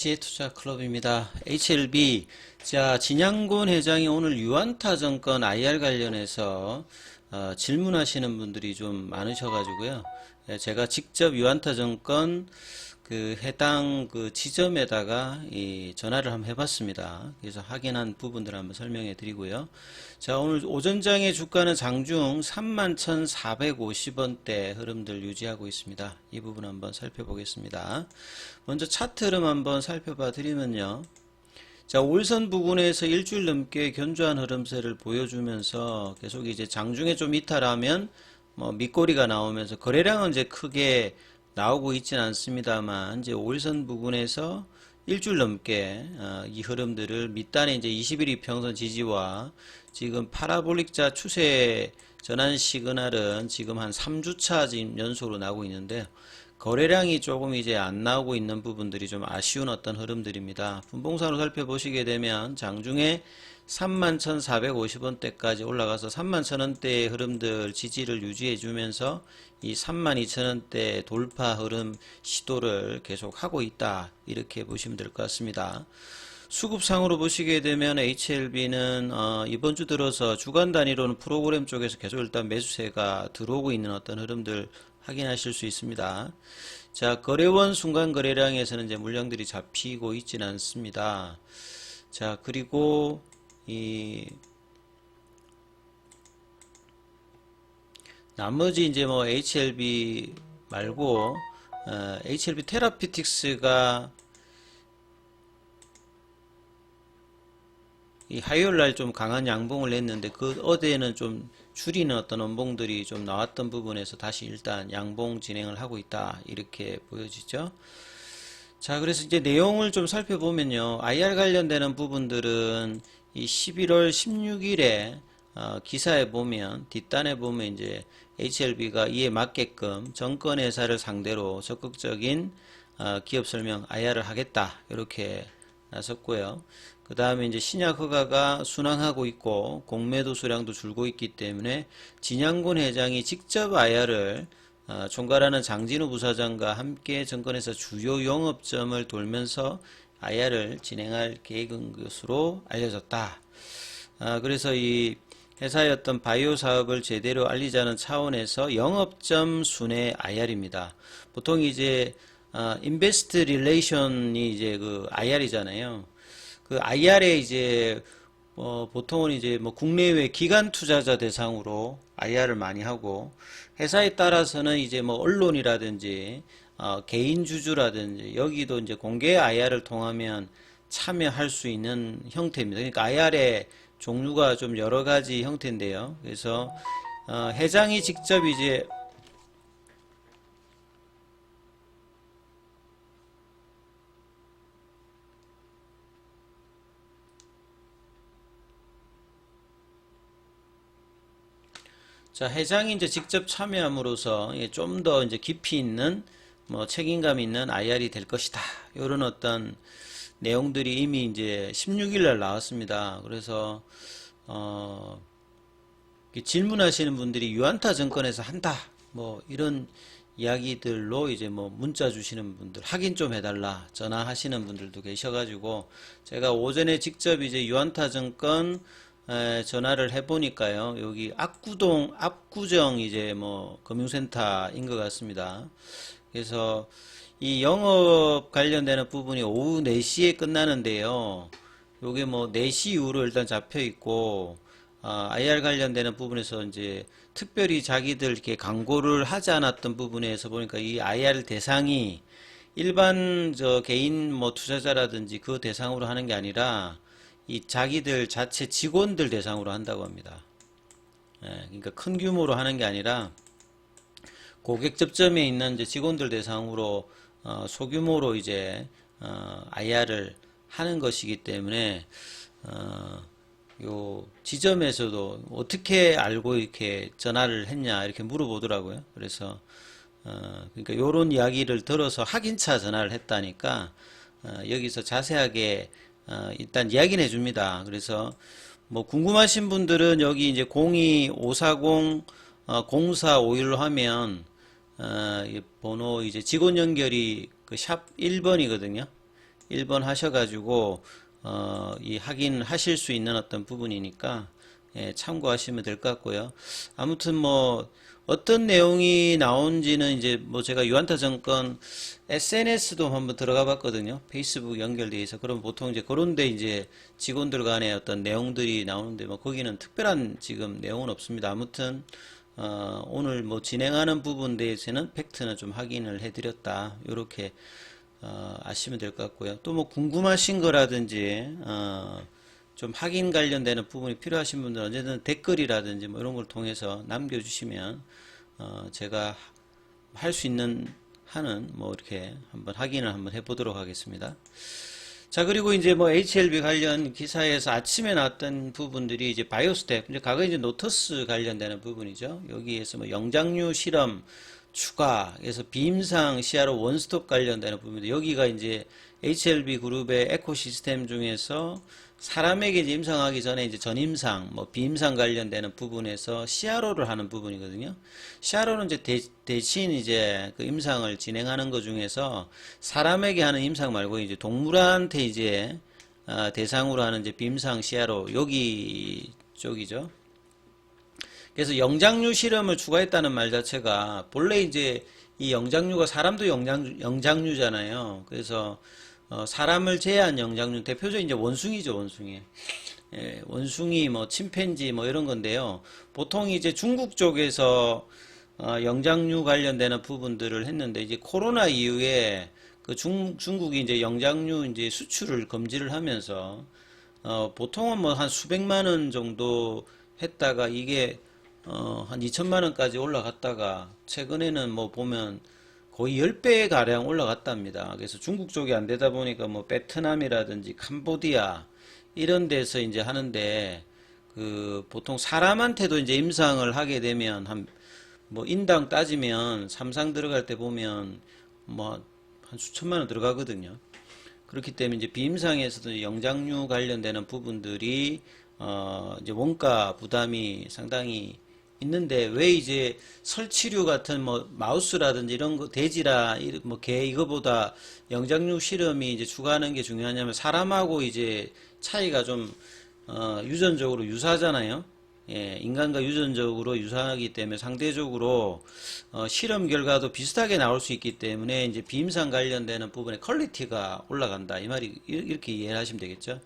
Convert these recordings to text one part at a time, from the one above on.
투자클럽입니다. HLB. 자, 진양곤 회장이 오늘 유안타증권 IR 관련해서 질문하시는 분들이 좀 많으셔가지고요. 제가 직접 유안타증권 그 해당 그 지점에다가 전화를 한번 해봤습니다. 그래서 확인한 부분들을 한번 설명해 드리고요. 자, 오늘 오전장의 주가는 장중 31,450원대 흐름들 유지하고 있습니다. 이 부분 한번 살펴보겠습니다. 먼저 차트 흐름 한번 살펴봐 드리면요. 자, 올선 부근에서 일주일 넘게 견조한 흐름세를 보여주면서 계속 이제 장중에 좀 이탈하면 밑꼬리가 나오면서 거래량은 이제 크게 나오고 있지는 않습니다만 이제 올선 부근에서 일주일 넘게 이 흐름들을 밑단에 이제 21 이평선 지지와 지금 파라볼릭자 추세 전환 시그널은 지금 한 3주차 지금 연속으로 나오고 있는데 거래량이 조금 이제 안 나오고 있는 부분들이 좀 아쉬운 어떤 흐름들입니다. 분봉상으로 살펴보시게 되면 장중에 31,450원대까지 올라가서 31,000원대의 흐름들 지지를 유지해 주면서 이 32,000원대 돌파 흐름 시도를 계속 하고 있다, 이렇게 보시면 될 것 같습니다. 수급상으로 보시게 되면 HLB는 이번 주 들어서 주간 단위로는 프로그램 쪽에서 계속 일단 매수세가 들어오고 있는 어떤 흐름들 확인하실 수 있습니다. 자, 거래원 순간 거래량에서는 이제 물량들이 잡히고 있지는 않습니다. 자, 그리고 나머지 이제 뭐 HLB 말고 HLB 테라피틱스가 이 화요일날 좀 강한 양봉을 냈는데 그 어제는 좀 줄이는 어떤 원봉들이 좀 나왔던 부분에서 다시 일단 양봉 진행을 하고 있다, 이렇게 보여지죠. 자, 그래서 이제 내용을 좀 살펴보면요. IR 관련되는 부분들은 이 11월 16일에 기사에 보면 뒷단에 보면 이제 HLB가 이에 맞게끔 정권회사를 상대로 적극적인 기업 설명 IR을 하겠다, 이렇게 나섰고요. 그 다음에 이제 신약 허가가 순항하고 있고 공매도 수량도 줄고 있기 때문에 진양곤 회장이 직접 IR을 총괄하는 장진우 부사장과 함께 정권에서 주요 영업점을 돌면서 IR을 진행할 계획인 것으로 알려졌다. 그래서 이 회사의 어떤 바이오 사업을 제대로 알리자는 차원에서 영업점 순회 IR입니다. 보통 이제 인베스트 릴레이션이 이제 그 IR이잖아요. 그 IR에 이제 보통은 이제 뭐 국내외 기관 투자자 대상으로 IR을 많이 하고, 회사에 따라서는 이제 뭐 언론이라든지 개인 주주라든지 여기도 이제 공개 IR을 통하면 참여할 수 있는 형태입니다. 그러니까 IR의 종류가 좀 여러 가지 형태인데요. 그래서 회장이 직접 이제 회장이 이제 직접 참여함으로써 좀 더 이제 깊이 있는 뭐 책임감 있는 IR이 될 것이다, 이런 어떤 내용들이 이미 이제 16일 날 나왔습니다. 그래서 질문하시는 분들이 유안타 증권에서 한다, 뭐 이런 이야기들로 이제 뭐 문자 주시는 분들, 확인 좀 해달라 전화하시는 분들도 계셔가지고 제가 오전에 직접 이제 유안타 증권 전화를 해보니까요, 여기 압구정 이제 뭐 금융센터인 것 같습니다. 그래서 이 영업 관련되는 부분이 오후 4시에 끝나는데요. 요게 뭐 4시 이후로 일단 잡혀 있고, IR 관련되는 부분에서 이제 특별히 자기들 이렇게 광고를 하지 않았던 부분에서 보니까 이 IR 대상이 일반 개인 뭐 투자자라든지 그 대상으로 하는 게 아니라 이 자기들 자체 직원들 대상으로 한다고 합니다. 그러니까 큰 규모로 하는 게 아니라 고객 접점에 있는 이제 직원들 대상으로 소규모로 이제 IR을 하는 것이기 때문에 요 지점에서도 어떻게 알고 이렇게 전화를 했냐, 이렇게 물어보더라고요. 그래서 그러니까 요런 이야기를 들어서 확인차 전화를 했다니까 여기서 자세하게 일단 이야기는 해줍니다. 그래서 뭐 궁금하신 분들은 여기 이제 02540 0451로 하면 이 번호 이제 직원 연결이 그 샵 1번이거든요. 1번 하셔가지고 이 확인하실 수 있는 어떤 부분이니까 예, 참고하시면 될 것 같고요. 아무튼 뭐 어떤 내용이 나온지는 이제 뭐 제가 유한타 정권 SNS도 한번 들어가 봤거든요. 페이스북 연결돼 있어. 그럼 보통 이제 그런데 이제 직원들 간의 어떤 내용들이 나오는데 뭐 거기는 특별한 지금 내용은 없습니다. 아무튼 오늘 뭐 진행하는 부분 대해서는 팩트는 좀 확인을 해드렸다. 요렇게 아시면 될 것 같고요. 또 뭐 궁금하신 거라든지 좀 확인 관련되는 부분이 필요하신 분들은 언제든 댓글이라든지 뭐 이런 걸 통해서 남겨주시면 제가 할 수 있는 한은 뭐 이렇게 한번 확인을 한번 해보도록 하겠습니다. 자, 그리고 이제 뭐 HLB 관련 기사에서 아침에 나왔던 부분들이 이제 바이오스텝, 이제 과거에 이제 노터스 관련되는 부분이죠. 여기에서 뭐 영장류 실험 추가해서 비임상 CRO 원스톱 관련되는 부분인데, 여기가 이제 HLB 그룹의 에코시스템 중에서 사람에게 이제 임상하기 전에 이제 전임상, 뭐 비임상 관련되는 부분에서 CRO를 하는 부분이거든요. CRO는 이제 대신 이제 그 임상을 진행하는 것 중에서 사람에게 하는 임상 말고 이제 동물한테 이제 대상으로 하는 이제 비임상 CRO 여기 쪽이죠. 그래서 영장류 실험을 추가했다는 말 자체가 본래 이제 이 영장류가 사람도 영장류잖아요. 그래서 사람을 제외한 영장류 대표적인 이제 원숭이죠, 원숭이. 예, 원숭이, 뭐 침팬지, 뭐 이런 건데요. 보통 이제 중국 쪽에서 영장류 관련되는 부분들을 했는데 이제 코로나 이후에 그 중국이 이제 영장류 이제 수출을 금지를 하면서 보통은 뭐 한 수백만 원 정도 했다가 이게 한 2천만 원까지 올라갔다가 최근에는 뭐 보면 거의 10배 가량 올라갔답니다. 그래서 중국 쪽이 안 되다 보니까 뭐 베트남이라든지 캄보디아 이런 데서 이제 하는데 그 보통 사람한테도 이제 임상을 하게 되면 한 뭐 인당 따지면 삼상 들어갈 때 보면 뭐 한 수천만 원 들어가거든요. 그렇기 때문에 이제 비임상에서도 영장류 관련되는 부분들이 이제 원가 부담이 상당히 있는데 왜 이제 설치류 같은 뭐 마우스라든지 이런 거 돼지라 뭐 개 이거보다 영장류 실험이 이제 추가하는 게 중요하냐면 사람하고 이제 차이가 좀 유전적으로 유사하잖아요. 예, 인간과 유전적으로 유사하기 때문에 상대적으로 실험 결과도 비슷하게 나올 수 있기 때문에 이제 비임상 관련되는 부분의 퀄리티가 올라간다. 이 말이 이렇게 이해를 하시면 되겠죠.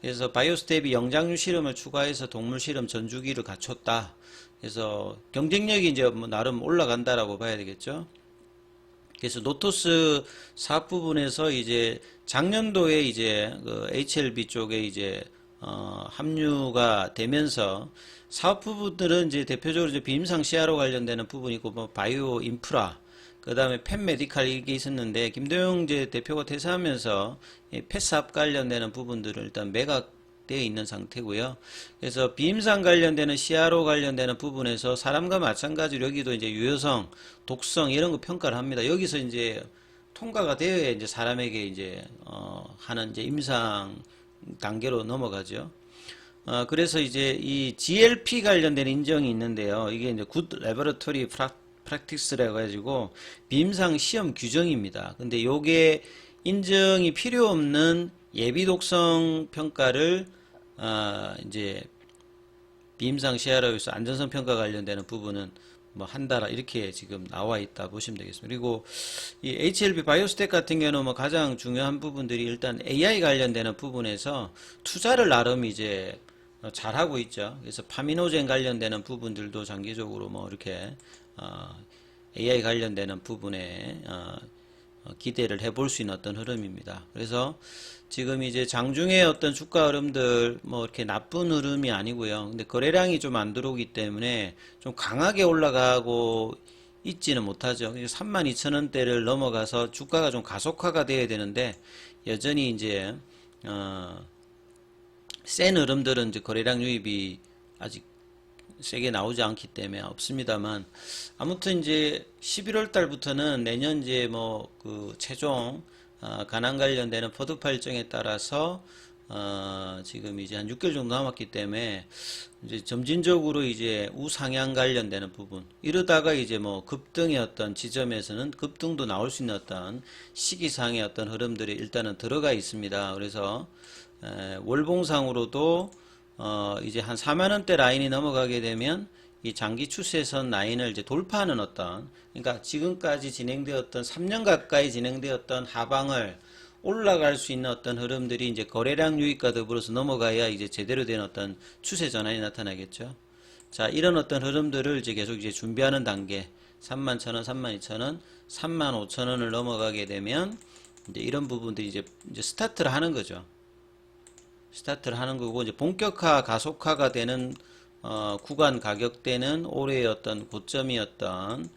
그래서 바이오스텝이 영장류 실험을 추가해서 동물 실험 전주기를 갖췄다. 그래서 경쟁력이 이제 뭐 나름 올라간다라고 봐야 되겠죠. 그래서 노토스 사업 부분에서 이제 작년도에 이제 그 HLB 쪽에 이제 합류가 되면서 사업 부분들은 이제 대표적으로 이제 비임상 CRO 관련되는 부분이고 뭐 바이오 인프라 그 다음에 펫 메디칼 이게 있었는데 김도영 이제 대표가 퇴사하면서 펫 사업 관련되는 부분들을 일단 매각되어 있는 상태고요. 그래서 비임상 관련되는 CRO 관련되는 부분에서 사람과 마찬가지로 여기도 이제 유효성, 독성 이런 거 평가를 합니다. 여기서 이제 통과가 되어야 이제 사람에게 이제 하는 이제 임상 단계로 넘어가죠. 그래서 이제 이 GLP 관련된 인정이 있는데요. 이게 이제 Good Laboratory Practice라고 해가지고 비임상 시험 규정입니다. 근데 요게 인정이 필요 없는 예비 독성 평가를 이제 비임상 CRO에서 안전성 평가 관련되는 부분은 뭐 한다라 이렇게 지금 나와 있다 보시면 되겠습니다. 그리고 이 HLB 바이오스텍 같은 경우는 뭐 가장 중요한 부분들이 일단 AI 관련되는 부분에서 투자를 나름 이제 잘하고 있죠. 그래서 파미노젠 관련되는 부분들도 장기적으로 뭐 이렇게 AI 관련되는 부분에 기대를 해볼 수 있는 어떤 흐름입니다. 그래서 지금 이제 장중에 어떤 주가 흐름들 뭐 이렇게 나쁜 흐름이 아니고요. 근데 거래량이 좀 안 들어오기 때문에 좀 강하게 올라가고 있지는 못하죠. 32,000원대를 넘어가서 주가가 좀 가속화가 돼야 되는데 여전히 이제 센 흐름들은 이제 거래량 유입이 아직 세게 나오지 않기 때문에 없습니다만 아무튼 이제 11월 달부터는 내년 이제 뭐 그 최종 가난 관련되는 포트폴리오 일정에 따라서 지금 이제 한 6개월 정도 남았기 때문에 이제 점진적으로 이제 우상향 관련되는 부분 이러다가 이제 뭐 급등의 어떤 지점에서는 급등도 나올 수 있는 어떤 시기상의 어떤 흐름들이 일단은 들어가 있습니다. 그래서 월봉상으로도 이제 한 4만원대 라인이 넘어가게 되면 이 장기 추세선 라인을 이제 돌파하는 어떤, 그러니까 지금까지 진행되었던 3년 가까이 진행되었던 하방을 올라갈 수 있는 어떤 흐름들이 이제 거래량 유입과 더불어서 넘어가야 이제 제대로 된 어떤 추세 전환이 나타나겠죠. 자, 이런 어떤 흐름들을 이제 계속 이제 준비하는 단계, 31,000원, 32,000원, 35,000원을 넘어가게 되면 이제 이런 부분들이 이제 스타트를 하는 거죠. 스타트를 하는 거고, 이제 본격화, 가속화가 되는 구간 가격대는 올해의 어떤 고점이었던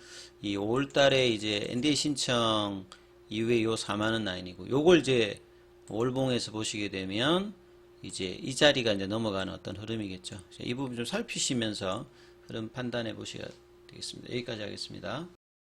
이 5월달에 이제 NDA 신청 이후에 요 4만원 라인이고, 요걸 이제 월봉에서 보시게 되면 이제 이 자리가 이제 넘어가는 어떤 흐름이겠죠. 이 부분 좀 살피시면서 흐름 판단해 보셔야 되겠습니다. 여기까지 하겠습니다.